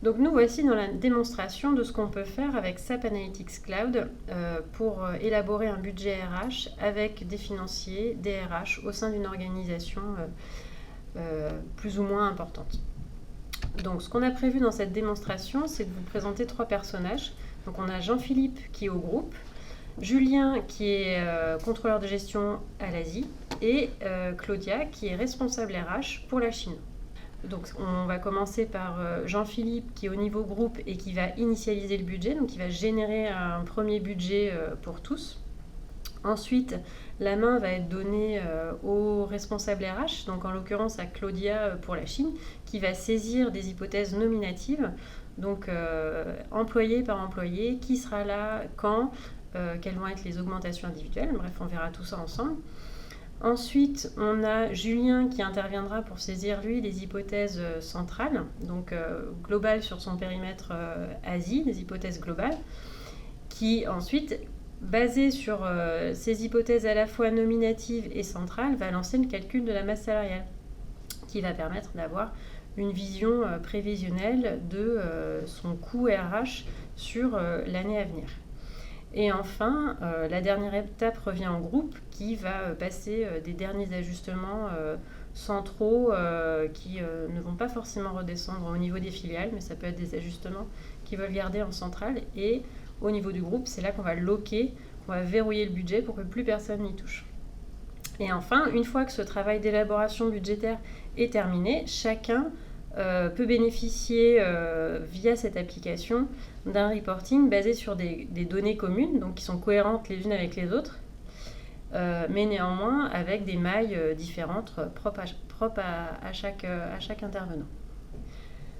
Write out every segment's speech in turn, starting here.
Donc nous voici dans la démonstration de ce qu'on peut faire avec SAP Analytics Cloud pour élaborer un budget RH avec des financiers, des RH au sein d'une organisation plus ou moins importante. Donc ce qu'on a prévu dans cette démonstration, c'est de vous présenter 3 personnages. Donc on a Jean-Philippe qui est au groupe, Julien qui est contrôleur de gestion à l'Asie et Claudia qui est responsable RH pour la Chine. Donc on va commencer par Jean-Philippe qui est au niveau groupe et qui va initialiser le budget, donc il va générer un premier budget pour tous. Ensuite, la main va être donnée au responsable RH, donc en l'occurrence à Claudia pour la Chine, qui va saisir des hypothèses nominatives, donc employé par employé, qui sera là, quand, quelles vont être les augmentations individuelles, bref, on verra tout ça ensemble. Ensuite, on a Julien qui interviendra pour saisir, lui, les hypothèses centrales, donc globales sur son périmètre Asie, des hypothèses globales, qui ensuite, basées sur ces hypothèses à la fois nominatives et centrales, va lancer le calcul de la masse salariale, qui va permettre d'avoir une vision prévisionnelle de son coût RH sur l'année à venir. Et enfin, la dernière étape revient au groupe qui va passer des derniers ajustements centraux qui ne vont pas forcément redescendre au niveau des filiales, mais ça peut être des ajustements qu'ils veulent garder en centrale. Et au niveau du groupe, c'est là qu'on va locker, on va verrouiller le budget pour que plus personne n'y touche. Et enfin, une fois que ce travail d'élaboration budgétaire est terminé, chacun peut bénéficier via cette application d'un reporting basé sur des données communes, donc qui sont cohérentes les unes avec les autres, mais néanmoins avec des mailles différentes propres à chaque intervenant.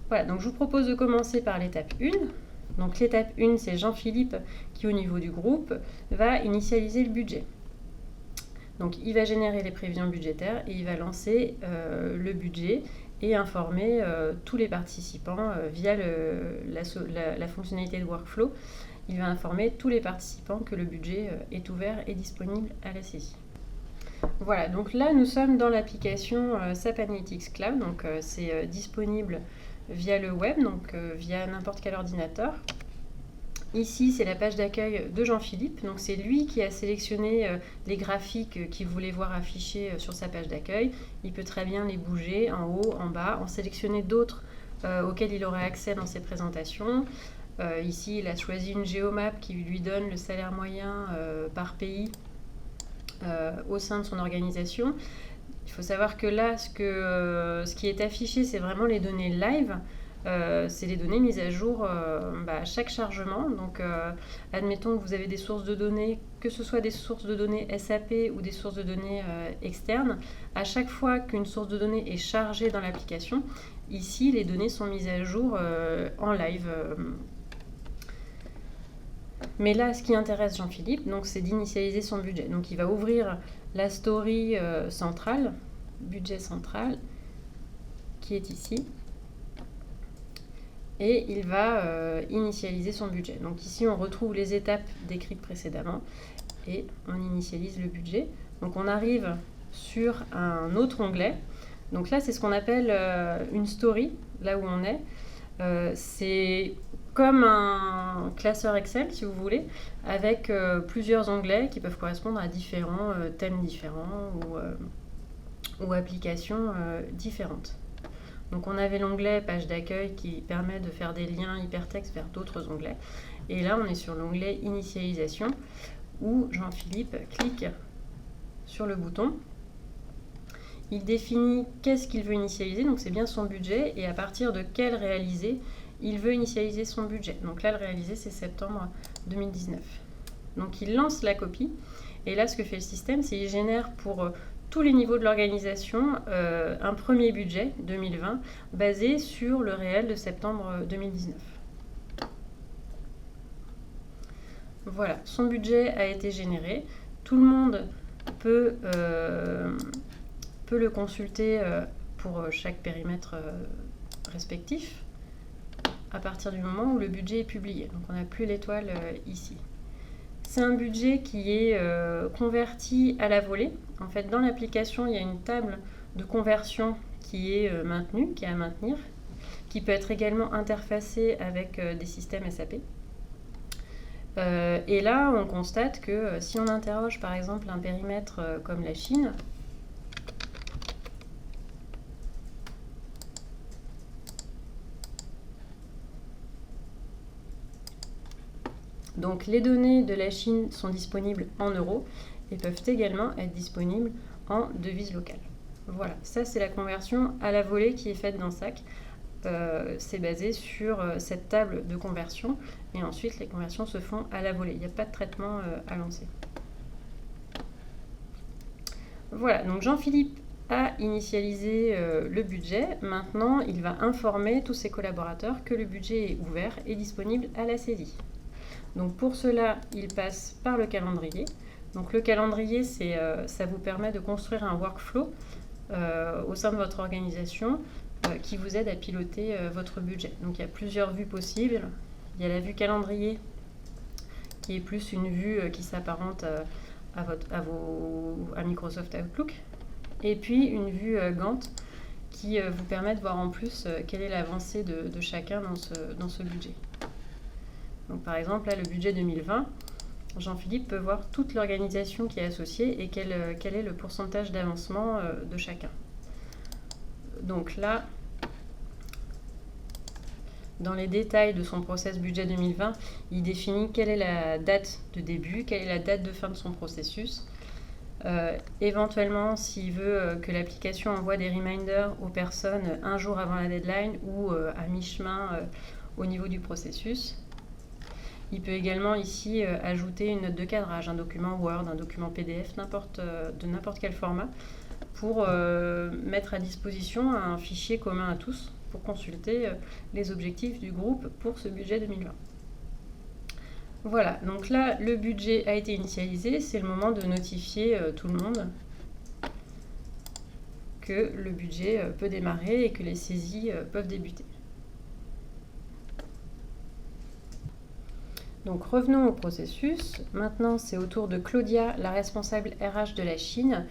Voilà, donc je vous propose de commencer par l'étape 1. Donc l'étape 1, c'est Jean-Philippe qui, au niveau du groupe, va initialiser le budget. Donc il va générer les prévisions budgétaires et il va lancer le budget et informer tous les participants via la fonctionnalité de workflow. Il va informer tous les participants que le budget est ouvert et disponible à la saisie. Voilà, donc là nous sommes dans l'application SAP Analytics Cloud, donc c'est disponible via le web, donc via n'importe quel ordinateur. Ici, c'est la page d'accueil de Jean-Philippe. Donc, c'est lui qui a sélectionné les graphiques qu'il voulait voir affichés sur sa page d'accueil. Il peut très bien les bouger en haut, en bas, en sélectionner d'autres auxquels il aurait accès dans ses présentations. Ici, il a choisi une géomap qui lui donne le salaire moyen par pays au sein de son organisation. Il faut savoir que là, ce qui est affiché, c'est vraiment les données live. C'est les données mises à jour à chaque chargement. Donc, admettons que vous avez des sources de données, que ce soit des sources de données SAP ou des sources de données externes. À chaque fois qu'une source de données est chargée dans l'application, ici, les données sont mises à jour en live. Mais là, ce qui intéresse Jean-Philippe, donc, c'est d'initialiser son budget. Donc, il va ouvrir la story centrale, budget central, qui est ici. Et il va initialiser son budget. Donc ici, on retrouve les étapes décrites précédemment et on initialise le budget. Donc on arrive sur un autre onglet. Donc là, c'est ce qu'on appelle une story, là où on est. C'est comme un classeur Excel, si vous voulez, avec plusieurs onglets qui peuvent correspondre à différents thèmes différents ou applications différentes. Donc on avait l'onglet page d'accueil qui permet de faire des liens hypertextes vers d'autres onglets. Et là, on est sur l'onglet initialisation où Jean-Philippe clique sur le bouton. Il définit qu'est-ce qu'il veut initialiser, donc c'est bien son budget, et à partir de quel réalisé il veut initialiser son budget. Donc là, le réalisé, c'est septembre 2019. Donc il lance la copie, et là, ce que fait le système, c'est qu'il génère pour tous les niveaux de l'organisation un premier budget 2020 basé sur le réel de septembre 2019. Voilà, son budget a été généré. Tout le monde peut le consulter pour chaque périmètre respectif à partir du moment où le budget est publié. Donc on n'a plus l'étoile ici. C'est un budget qui est converti à la volée. En fait, dans l'application, il y a une table de conversion qui est maintenue, qui est à maintenir, qui peut être également interfacé avec des systèmes SAP. Et là, on constate que si on interroge par exemple un périmètre comme la Chine, donc les données de la Chine sont disponibles en euros et peuvent également être disponibles en devise locale. Voilà, ça c'est la conversion à la volée qui est faite dans SAC. C'est basé sur cette table de conversion et ensuite les conversions se font à la volée. Il n'y a pas de traitement à lancer. Voilà, donc Jean-Philippe a initialisé le budget. Maintenant, il va informer tous ses collaborateurs que le budget est ouvert et disponible à la saisie. Donc pour cela, il passe par le calendrier. Donc le calendrier, ça vous permet de construire un workflow au sein de votre organisation qui vous aide à piloter votre budget. Donc il y a plusieurs vues possibles. Il y a la vue calendrier qui est plus une vue qui s'apparente à Microsoft Outlook. Et puis une vue Gantt qui vous permet de voir en plus quelle est l'avancée de chacun dans ce budget. Donc par exemple, là, le budget 2020, Jean-Philippe peut voir toute l'organisation qui est associée et quel est le pourcentage d'avancement de chacun. Donc là, dans les détails de son process budget 2020, il définit quelle est la date de début, quelle est la date de fin de son processus. Éventuellement, s'il veut que l'application envoie des reminders aux personnes un jour avant la deadline ou à mi-chemin au niveau du processus. Il peut également ici ajouter une note de cadrage, un document Word, un document PDF, de n'importe quel format, pour mettre à disposition un fichier commun à tous pour consulter les objectifs du groupe pour ce budget 2020. Voilà, donc là, le budget a été initialisé. C'est le moment de notifier tout le monde que le budget peut démarrer et que les saisies peuvent débuter. Donc revenons au processus. Maintenant, c'est au tour de Claudia, la responsable RH de la Chine,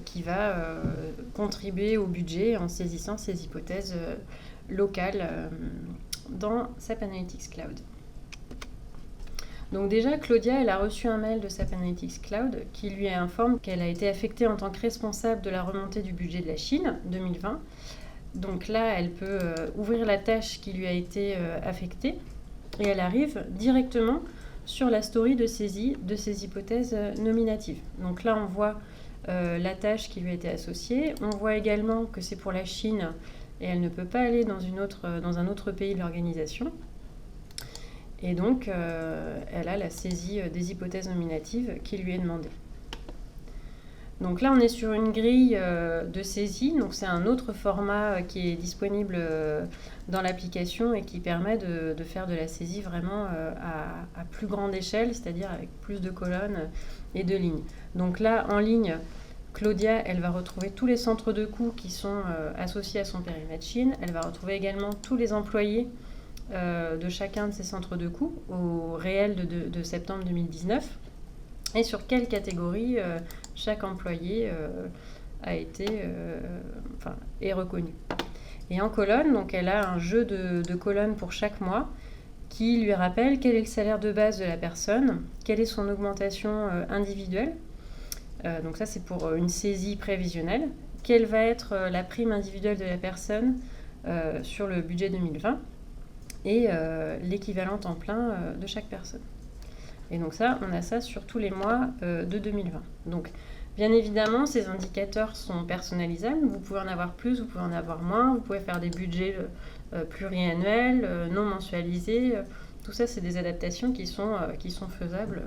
qui va contribuer au budget en saisissant ses hypothèses locales dans SAP Analytics Cloud. Donc déjà, Claudia, elle a reçu un mail de SAP Analytics Cloud qui lui informe qu'elle a été affectée en tant que responsable de la remontée du budget de la Chine 2020. Donc là, elle peut ouvrir la tâche qui lui a été affectée et elle arrive directement sur la story de saisie de ces hypothèses nominatives. Donc là, on voit la tâche qui lui a été associée. On voit également que c'est pour la Chine et elle ne peut pas aller dans un autre pays de l'organisation. Et donc, elle a la saisie des hypothèses nominatives qui lui est demandée. Donc là, on est sur une grille de saisie. Donc c'est un autre format qui est disponible dans l'application et qui permet de faire de la saisie vraiment à plus grande échelle, c'est-à-dire avec plus de colonnes et de lignes. Donc là, en ligne, Claudia, elle va retrouver tous les centres de coûts qui sont associés à son périmètre Chine. Elle va retrouver également tous les employés de chacun de ces centres de coûts au réel de septembre 2019 et sur quelle catégorie chaque employé est reconnu. Et en colonne, donc elle a un jeu de colonnes pour chaque mois qui lui rappelle quel est le salaire de base de la personne, quelle est son augmentation individuelle. Donc ça, c'est pour une saisie prévisionnelle. Quelle va être la prime individuelle de la personne sur le budget 2020 et l'équivalent temps plein de chaque personne. Et donc ça, on a ça sur tous les mois de 2020. Donc, bien évidemment, ces indicateurs sont personnalisables. Vous pouvez en avoir plus, vous pouvez en avoir moins. Vous pouvez faire des budgets pluriannuels, non mensualisés. Tout ça, c'est des adaptations qui sont faisables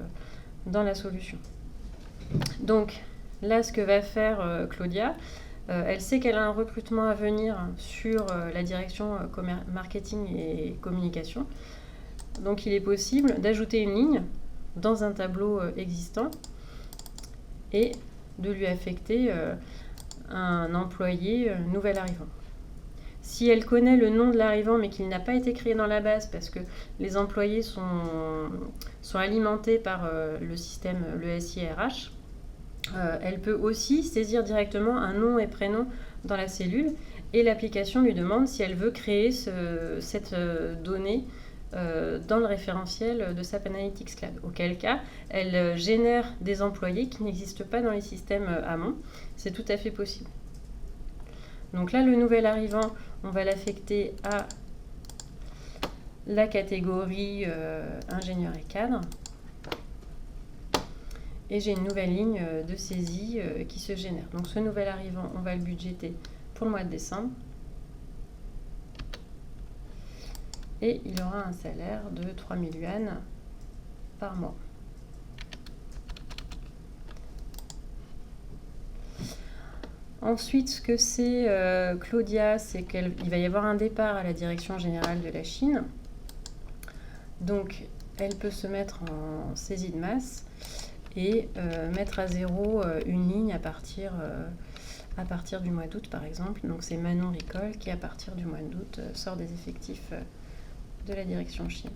dans la solution. Donc, là, ce que va faire Claudia, elle sait qu'elle a un recrutement à venir sur la direction marketing et communication. Donc, il est possible d'ajouter une ligne dans un tableau existant et de lui affecter un employé nouvel arrivant. Si elle connaît le nom de l'arrivant mais qu'il n'a pas été créé dans la base parce que les employés sont alimentés par le système, le SIRH, elle peut aussi saisir directement un nom et prénom dans la cellule Et l'application lui demande si elle veut créer cette donnée dans le référentiel de SAP Analytics Cloud. Auquel cas, elle génère des employés qui n'existent pas dans les systèmes amont. C'est tout à fait possible. Donc là, le nouvel arrivant, on va l'affecter à la catégorie ingénieur et cadre. Et j'ai une nouvelle ligne de saisie qui se génère. Donc ce nouvel arrivant, on va le budgéter pour le mois de décembre. Et il aura un salaire de 3000 yuan par mois. Ensuite, ce que c'est Claudia, c'est qu'il va y avoir un départ à la direction générale de la Chine. Donc, elle peut se mettre en saisie de masse et mettre à zéro une ligne à partir du mois d'août, par exemple. Donc, c'est Manon Ricol qui, à partir du mois d'août, sort des effectifs de la direction Chine.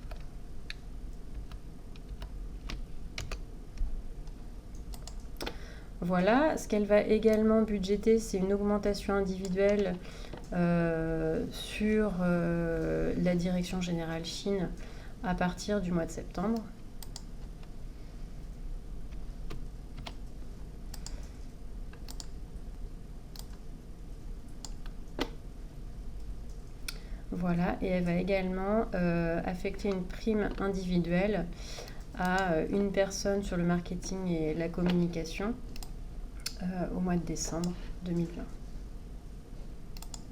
Voilà, ce qu'elle va également budgéter, c'est une augmentation individuelle sur la direction générale Chine à partir du mois de septembre. Voilà, et elle va également affecter une prime individuelle à une personne sur le marketing et la communication au mois de décembre 2020.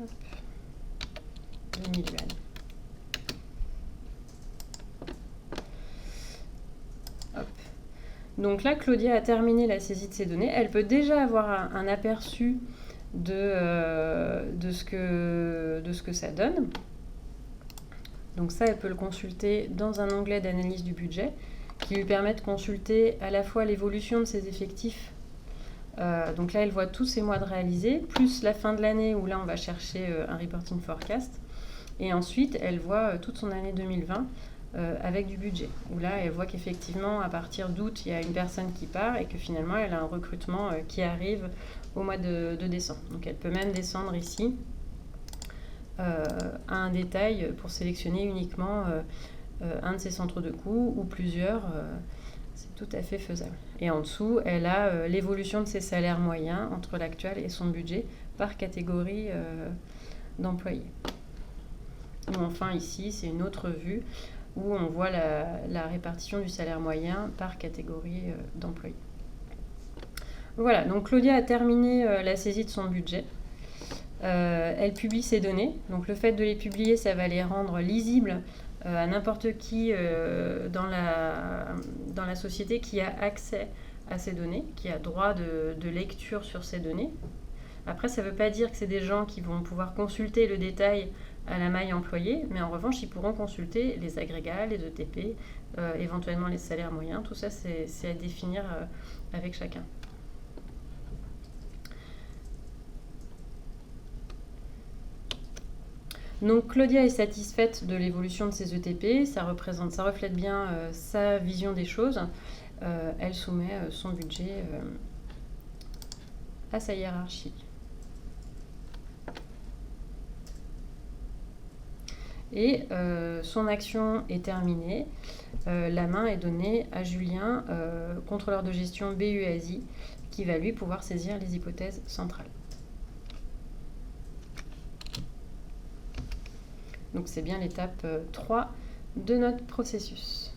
Hop. 2000 yuan. Hop. Donc là, Claudia a terminé la saisie de ces données. Elle peut déjà avoir un aperçu de ce que ça donne. Donc ça, elle peut le consulter dans un onglet d'analyse du budget qui lui permet de consulter à la fois l'évolution de ses effectifs. Donc là, elle voit tous ses mois de réalisés, plus la fin de l'année où là, on va chercher un reporting forecast. Et ensuite, elle voit toute son année 2020 avec du budget. Où là, elle voit qu'effectivement, à partir d'août, il y a une personne qui part et que finalement, elle a un recrutement qui arrive au mois de décembre. Donc elle peut même descendre ici à un détail pour sélectionner uniquement un de ses centres de coûts ou plusieurs. C'est tout à fait faisable. Et en dessous, elle a l'évolution de ses salaires moyens entre l'actuel et son budget par catégorie d'employés. Ou enfin ici, c'est une autre vue où on voit la répartition du salaire moyen par catégorie d'employés. Voilà, donc Claudia a terminé la saisie de son budget. Elle publie ses données. Donc le fait de les publier, ça va les rendre lisibles à n'importe qui dans la société qui a accès à ces données, qui a droit de lecture sur ces données. Après, ça ne veut pas dire que c'est des gens qui vont pouvoir consulter le détail à la maille employée, mais en revanche, ils pourront consulter les agrégats, les ETP, éventuellement les salaires moyens. Tout ça, c'est à définir avec chacun. Donc Claudia est satisfaite de l'évolution de ses ETP, ça reflète bien sa vision des choses. Elle soumet son budget à sa hiérarchie. Et son action est terminée. La main est donnée à Julien, contrôleur de gestion BU Asie, qui va lui pouvoir saisir les hypothèses centrales. Donc c'est bien l'étape 3 de notre processus.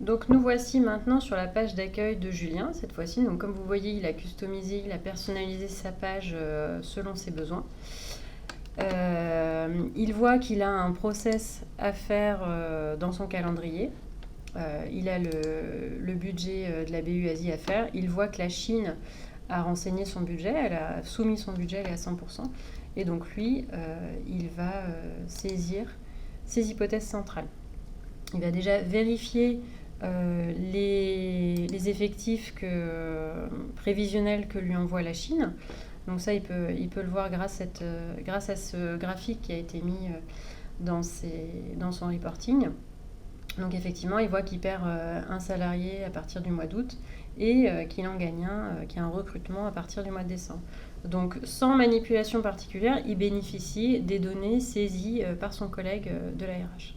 Donc nous voici maintenant sur la page d'accueil de Julien, cette fois-ci. Donc comme vous voyez, il a customisé, il a personnalisé sa page selon ses besoins. Il voit qu'il a un process à faire dans son calendrier. Il a le budget de la BU Asie à faire. Il voit que la Chine a renseigné son budget, elle a soumis son budget, elle est à 100%. Et donc lui, il va saisir ses hypothèses centrales. Il va déjà vérifier les effectifs prévisionnels que lui envoie la Chine. Donc ça, il peut le voir grâce à ce graphique qui a été mis dans son reporting. Donc effectivement, il voit qu'il perd un salarié à partir du mois d'août et qu'il en gagne un, qu'il y a un recrutement à partir du mois de décembre. Donc sans manipulation particulière, il bénéficie des données saisies par son collègue de la RH.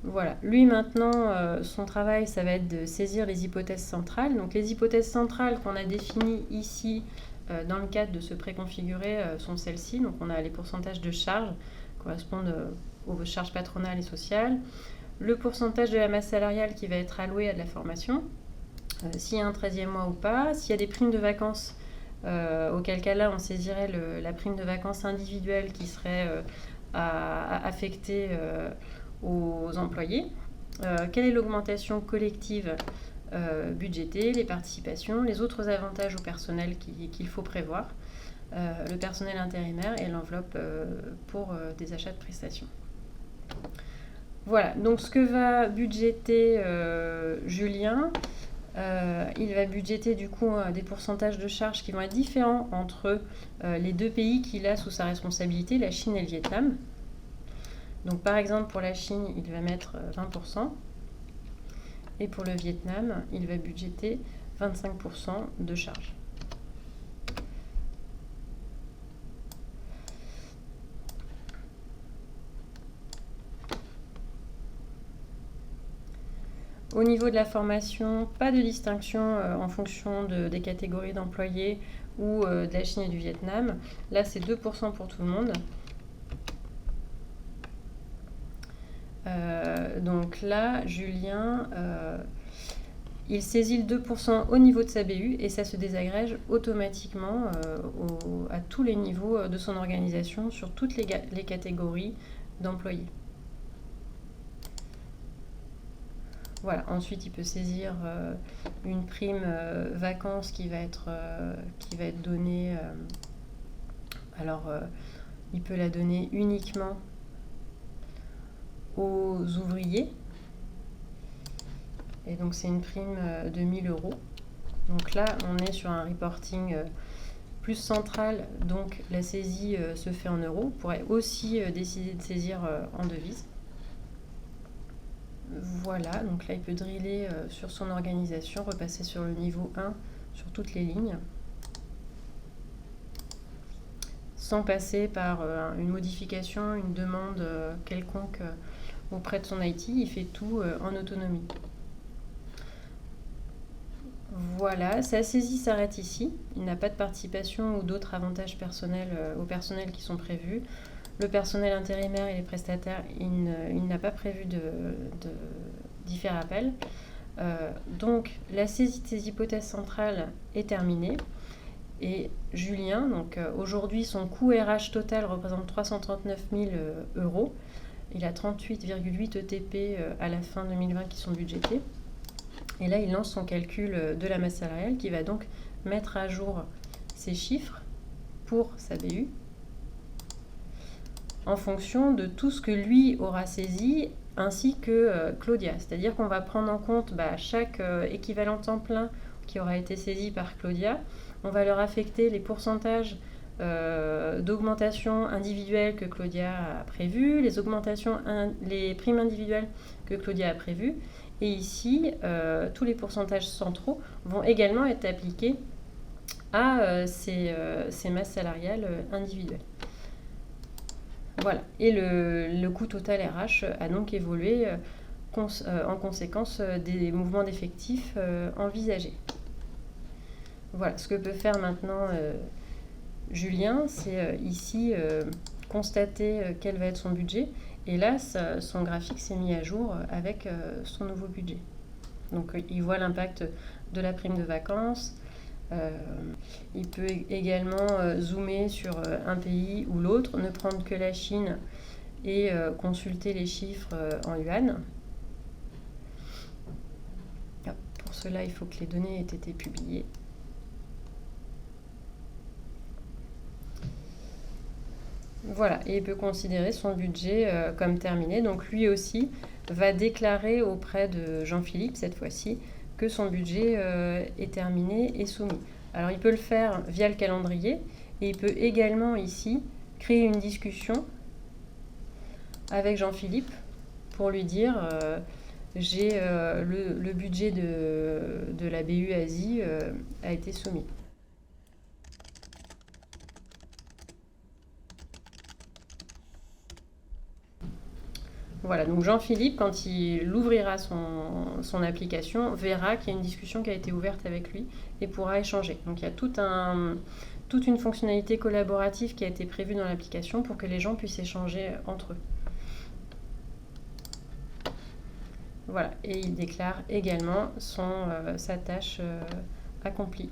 Voilà, lui maintenant, son travail, ça va être de saisir les hypothèses centrales. Donc les hypothèses centrales qu'on a définies ici dans le cadre de ce préconfiguré sont celles-ci. Donc on a les pourcentages de charges qui correspondent aux charges patronales et sociales, le pourcentage de la masse salariale qui va être alloué à de la formation, s'il y a un 13e mois ou pas, s'il y a des primes de vacances, auquel cas là on saisirait la prime de vacances individuelle qui serait affectée aux employés, quelle est l'augmentation collective budgétée, les participations, les autres avantages au personnel qu'il faut prévoir, le personnel intérimaire et l'enveloppe pour des achats de prestations. Voilà, donc ce que va budgéter Julien, il va budgéter du coup des pourcentages de charges qui vont être différents entre les deux pays qu'il a sous sa responsabilité, la Chine et le Vietnam. Donc par exemple pour la Chine, il va mettre 20% et pour le Vietnam, il va budgéter 25% de charges. Au niveau de la formation, pas de distinction en fonction des catégories d'employés ou de la Chine et du Vietnam. Là, c'est 2% pour tout le monde. Donc là, Julien, il saisit le 2% au niveau de sa BU et ça se désagrège automatiquement à tous les niveaux de son organisation sur toutes les catégories d'employés. Voilà. Ensuite, il peut saisir une prime vacances qui va être donnée. Il peut la donner uniquement aux ouvriers. Et donc, c'est une prime de 1 000 €. Donc là, on est sur un reporting plus central. Donc, la saisie se fait en euros. On pourrait aussi décider de saisir en devises. Voilà, donc là il peut driller sur son organisation, repasser sur le niveau 1 sur toutes les lignes, sans passer par une modification, une demande quelconque auprès de son IT. Il fait tout en autonomie. Voilà, sa saisie s'arrête ici. Il n'a pas de participation ou d'autres avantages personnels au personnel qui sont prévus. Le personnel intérimaire et les prestataires, il n'a pas prévu d'y faire appel. Donc, la saisie de ces hypothèses centrales est terminée. Et Julien, donc aujourd'hui, son coût RH total représente 339 000 €. Il a 38,8 ETP à la fin 2020 qui sont budgétés. Et là, il lance son calcul de la masse salariale qui va donc mettre à jour ces chiffres pour sa BU en fonction de tout ce que lui aura saisi ainsi que Claudia. C'est-à-dire qu'on va prendre en compte chaque équivalent temps plein qui aura été saisi par Claudia. On va leur affecter les pourcentages d'augmentation individuelle que Claudia a prévues, les primes individuelles que Claudia a prévues. Et ici, tous les pourcentages centraux vont également être appliqués à ces masses salariales individuelles. Voilà, et le coût total RH a donc évolué en conséquence des mouvements d'effectifs envisagés. Voilà, ce que peut faire maintenant Julien, c'est ici constater quel va être son budget. Et là, son graphique s'est mis à jour avec son nouveau budget. Donc il voit l'impact de la prime de vacances. Il peut également zoomer sur un pays ou l'autre, ne prendre que la Chine et consulter les chiffres en yuan. Pour cela, il faut que les données aient été publiées. Voilà, et il peut considérer son budget comme terminé. Donc lui aussi va déclarer auprès de Jean-Philippe, cette fois-ci, que son budget est terminé et soumis. Alors il peut le faire via le calendrier et il peut également ici créer une discussion avec Jean-Philippe pour lui dire j'ai le budget de la BU Asie a été soumis. Voilà, donc Jean-Philippe, quand il ouvrira son application, verra qu'il y a une discussion qui a été ouverte avec lui et pourra échanger. Donc il y a toute une fonctionnalité collaborative qui a été prévue dans l'application pour que les gens puissent échanger entre eux. Voilà, et il déclare également sa tâche accomplie.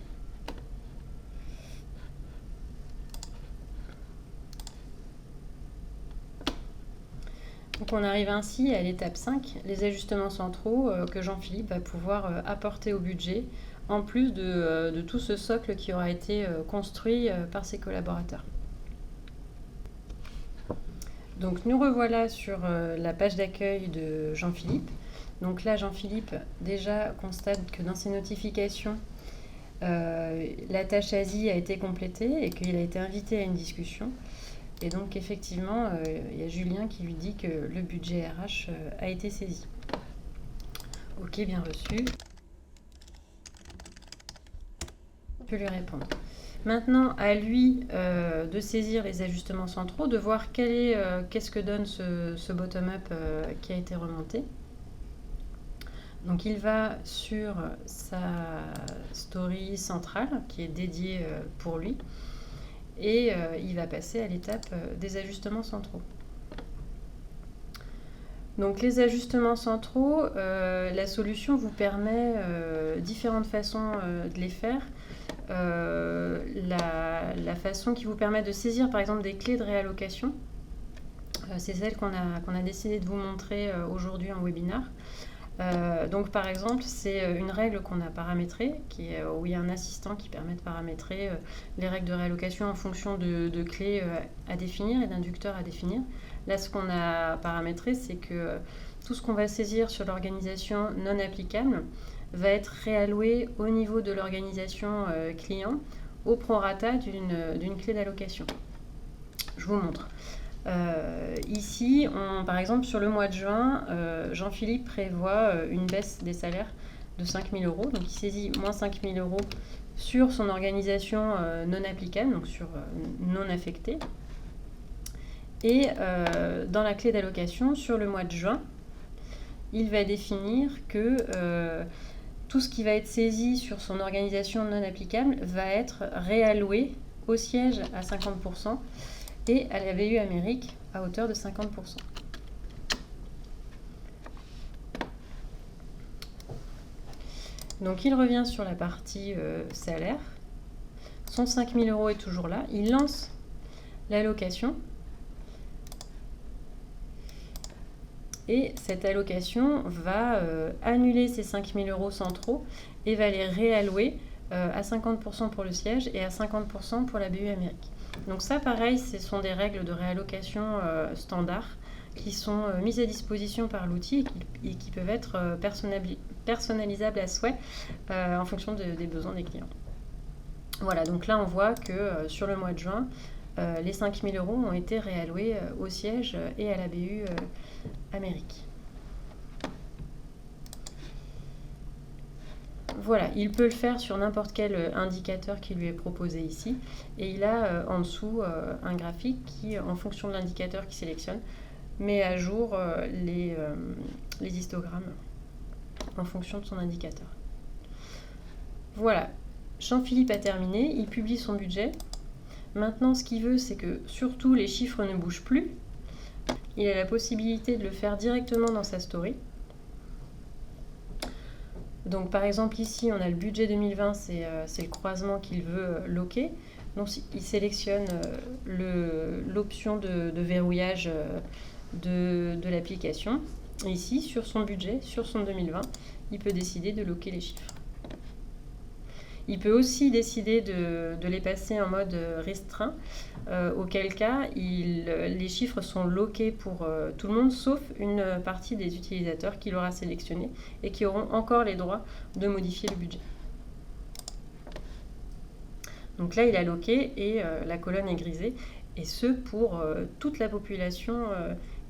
Donc on arrive ainsi à l'étape 5, les ajustements centraux que Jean-Philippe va pouvoir apporter au budget, en plus de tout ce socle qui aura été construit par ses collaborateurs. Donc nous revoilà sur la page d'accueil de Jean-Philippe. Donc là, Jean-Philippe déjà constate que dans ses notifications, la tâche Asie a été complétée et qu'il a été invité à une discussion. Et donc effectivement, il y a Julien qui lui dit que le budget RH a été saisi. Ok, bien reçu. On peut lui répondre. Maintenant, à lui de saisir les ajustements centraux, de voir qu'est-ce que donne ce bottom-up qui a été remonté. Donc il va sur sa story centrale qui est dédiée pour lui et il va passer à l'étape des ajustements centraux. Donc les ajustements centraux, la solution vous permet différentes façons de les faire. La façon qui vous permet de saisir par exemple des clés de réallocation, c'est celle qu'on a décidé de vous montrer aujourd'hui en webinaire. Donc par exemple, c'est une règle qu'on a paramétrée, où il y a un assistant qui permet de paramétrer les règles de réallocation en fonction de clés à définir et d'inducteurs à définir. Là, ce qu'on a paramétré, c'est que tout ce qu'on va saisir sur l'organisation non applicable va être réalloué au niveau de l'organisation client au prorata d'une clé d'allocation. Je vous montre. Ici, par exemple, sur le mois de juin, Jean-Philippe prévoit une baisse des salaires de 5 000 €. Donc, il saisit moins 5 000 € sur son organisation non applicable, donc sur non affectée. Et dans la clé d'allocation, sur le mois de juin, il va définir que tout ce qui va être saisi sur son organisation non applicable va être réalloué au siège à 50%. Et à la BU Amérique à hauteur de 50%. Donc il revient sur la partie salaire. Son 5 000 € est toujours là. Il lance l'allocation. Et cette allocation va annuler ces 5 000 € centraux et va les réallouer à 50% pour le siège et à 50% pour la BU Amérique. Donc ça, pareil, ce sont des règles de réallocation standard qui sont mises à disposition par l'outil et qui peuvent être personnalisables à souhait en fonction des besoins des clients. Voilà, donc là, on voit que sur le mois de juin, les 5 000 € ont été réalloués au siège et à la BU Amérique. Voilà, il peut le faire sur n'importe quel indicateur qui lui est proposé ici. Et il a en dessous un graphique qui, en fonction de l'indicateur qu'il sélectionne, met à jour les histogrammes en fonction de son indicateur. Voilà, Jean-Philippe a terminé, il publie son budget. Maintenant, ce qu'il veut, c'est que surtout les chiffres ne bougent plus. Il a la possibilité de le faire directement dans sa story. Donc par exemple ici on a le budget 2020, c'est le croisement qu'il veut loquer. Donc il sélectionne l'option de verrouillage de l'application. Et ici sur son budget, sur son 2020, il peut décider de loquer les chiffres. Il peut aussi décider de les passer en mode restreint, auquel cas les chiffres sont loqués pour tout le monde, sauf une partie des utilisateurs qu'il aura sélectionnés et qui auront encore les droits de modifier le budget. Donc là, il a loqué et la colonne est grisée, et ce pour toute la population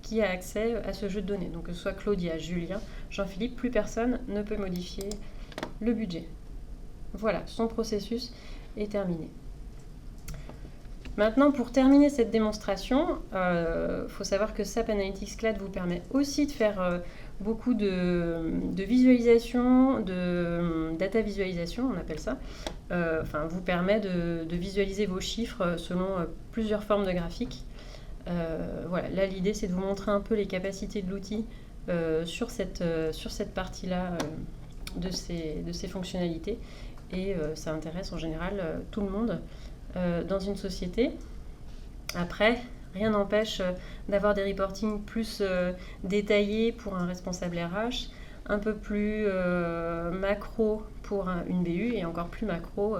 qui a accès à ce jeu de données. Donc que ce soit Claudia, Julien, Jean-Philippe, plus personne ne peut modifier le budget. Voilà, son processus est terminé. Maintenant, pour terminer cette démonstration, faut savoir que SAP Analytics Cloud vous permet aussi de faire beaucoup de visualisation, de data visualisation, on appelle ça. Vous permet de visualiser vos chiffres selon plusieurs formes de graphiques. Voilà, là l'idée c'est de vous montrer un peu les capacités de l'outil sur cette partie-là de ces fonctionnalités. Et ça intéresse en général tout le monde dans une société. Après, rien n'empêche d'avoir des reportings plus détaillés pour un responsable RH, un peu plus macro pour une BU et encore plus macro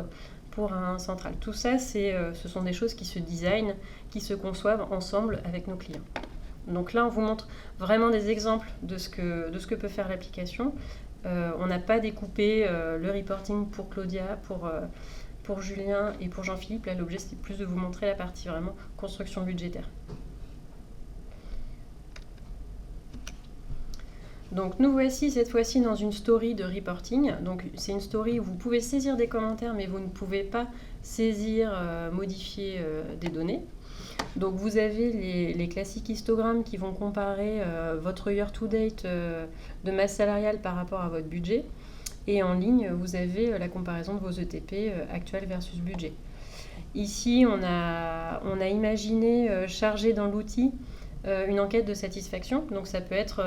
pour un central. Tout ça, ce sont des choses qui se designent, qui se conçoivent ensemble avec nos clients. Donc là, on vous montre vraiment des exemples de ce que peut faire l'application. On n'a pas découpé le reporting pour Claudia, pour Julien et pour Jean-Philippe. Là, l'objet, c'est plus de vous montrer la partie vraiment construction budgétaire. Donc nous voici cette fois-ci dans une story de reporting. Donc c'est une story où vous pouvez saisir des commentaires, mais vous ne pouvez pas saisir, modifier des données. Donc vous avez les classiques histogrammes qui vont comparer votre year-to-date de masse salariale par rapport à votre budget. Et en ligne, vous avez la comparaison de vos ETP actuels versus budget. Ici, on a imaginé charger dans l'outil une enquête de satisfaction. Donc ça peut être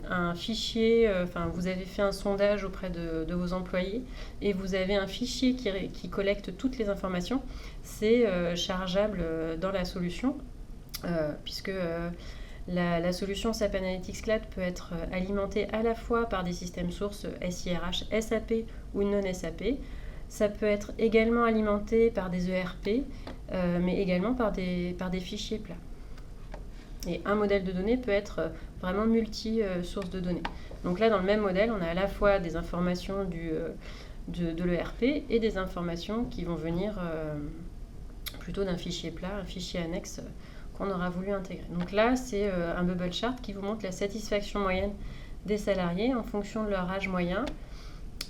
un fichier, vous avez fait un sondage auprès de vos employés et vous avez un fichier qui collecte toutes les informations. C'est chargeable dans la solution puisque la solution SAP Analytics Cloud peut être alimentée à la fois par des systèmes sources SIRH, SAP ou non SAP. Ça peut être également alimenté par des ERP, mais également par des fichiers plats. Et un modèle de données peut être vraiment multi-sources de données. Donc là, dans le même modèle, on a à la fois des informations de l'ERP et des informations qui vont venir plutôt d'un fichier plat, un fichier annexe qu'on aura voulu intégrer. Donc là, c'est un bubble chart qui vous montre la satisfaction moyenne des salariés en fonction de leur âge moyen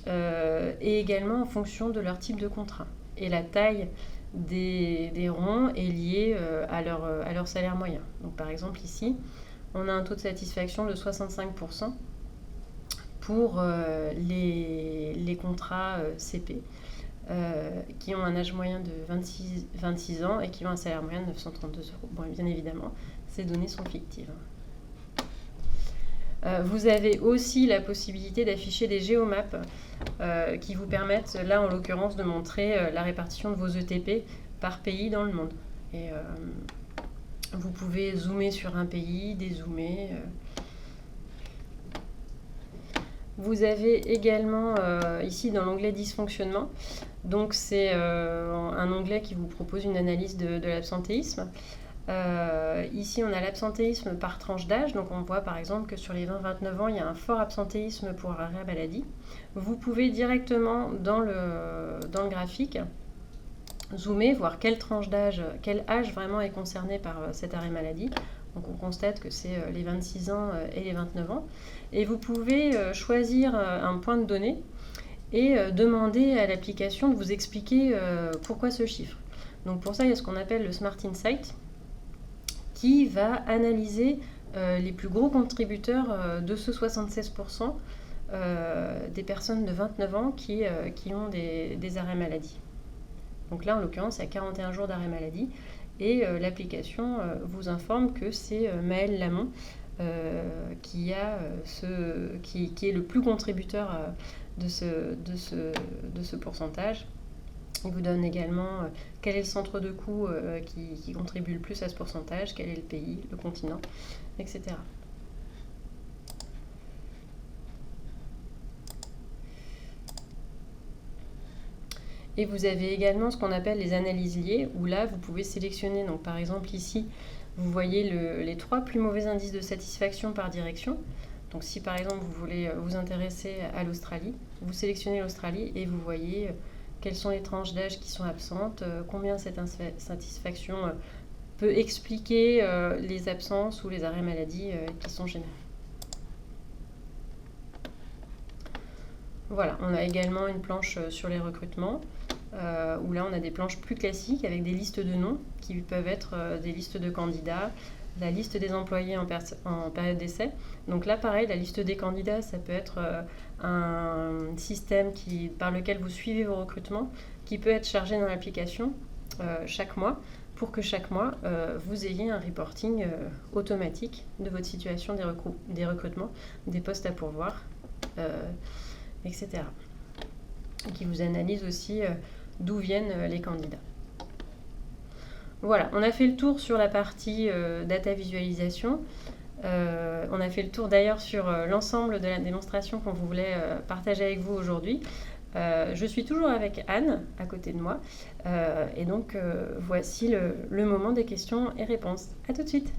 et également en fonction de leur type de contrat. Et la taille des ronds est liée à leur salaire moyen. Donc par exemple ici, on a un taux de satisfaction de 65% pour les contrats CP qui ont un âge moyen de 26 ans et qui ont un salaire moyen de 932 €. Bon, bien évidemment, ces données sont fictives. Vous avez aussi la possibilité d'afficher des géomaps qui vous permettent, là en l'occurrence, de montrer la répartition de vos ETP par pays dans le monde. Et vous pouvez zoomer sur un pays, dézoomer. Vous avez également ici dans l'onglet dysfonctionnement, donc c'est un onglet qui vous propose une analyse de l'absentéisme. Ici on a l'absentéisme par tranche d'âge, donc on voit par exemple que sur les 20-29 ans il y a un fort absentéisme pour arrêt maladie. Vous pouvez directement dans le graphique zoomer, voir quelle tranche d'âge, quel âge vraiment est concerné par cet arrêt maladie. Donc on constate que c'est les 26 ans et les 29 ans. Et vous pouvez choisir un point de données et demander à l'application de vous expliquer pourquoi ce chiffre. Donc pour ça, il y a ce qu'on appelle le Smart Insight qui va analyser les plus gros contributeurs de ce 76% des personnes de 29 ans qui ont des arrêts maladie. Donc là, en l'occurrence, il y a 41 jours d'arrêt maladie. Et l'application vous informe que c'est Maël Lamont qui est le plus contributeur de ce pourcentage. Il vous donne également quel est le centre de coût qui contribue le plus à ce pourcentage, quel est le pays, le continent, etc. Et vous avez également ce qu'on appelle les analyses liées, où là, vous pouvez sélectionner, donc par exemple ici, vous voyez les 3 plus mauvais indices de satisfaction par direction. Donc si par exemple vous voulez vous intéresser à l'Australie, vous sélectionnez l'Australie et vous voyez quelles sont les tranches d'âge qui sont absentes, combien cette insatisfaction peut expliquer les absences ou les arrêts maladie qui sont générés. Voilà, on a également une planche sur les recrutements, où là on a des planches plus classiques avec des listes de noms qui peuvent être des listes de candidats, la liste des employés en période d'essai. Donc là pareil, la liste des candidats, ça peut être un système par lequel vous suivez vos recrutements, qui peut être chargé dans l'application chaque mois, pour que chaque mois, vous ayez un reporting automatique de votre situation des recrutements, des postes à pourvoir, etc. Et qui vous analyse aussi d'où viennent les candidats. Voilà, on a fait le tour sur la partie data visualisation. On a fait le tour d'ailleurs sur l'ensemble de la démonstration qu'on voulait partager avec vous aujourd'hui. Je suis toujours avec Anne à côté de moi. Et donc, voici le moment des questions et réponses. À tout de suite.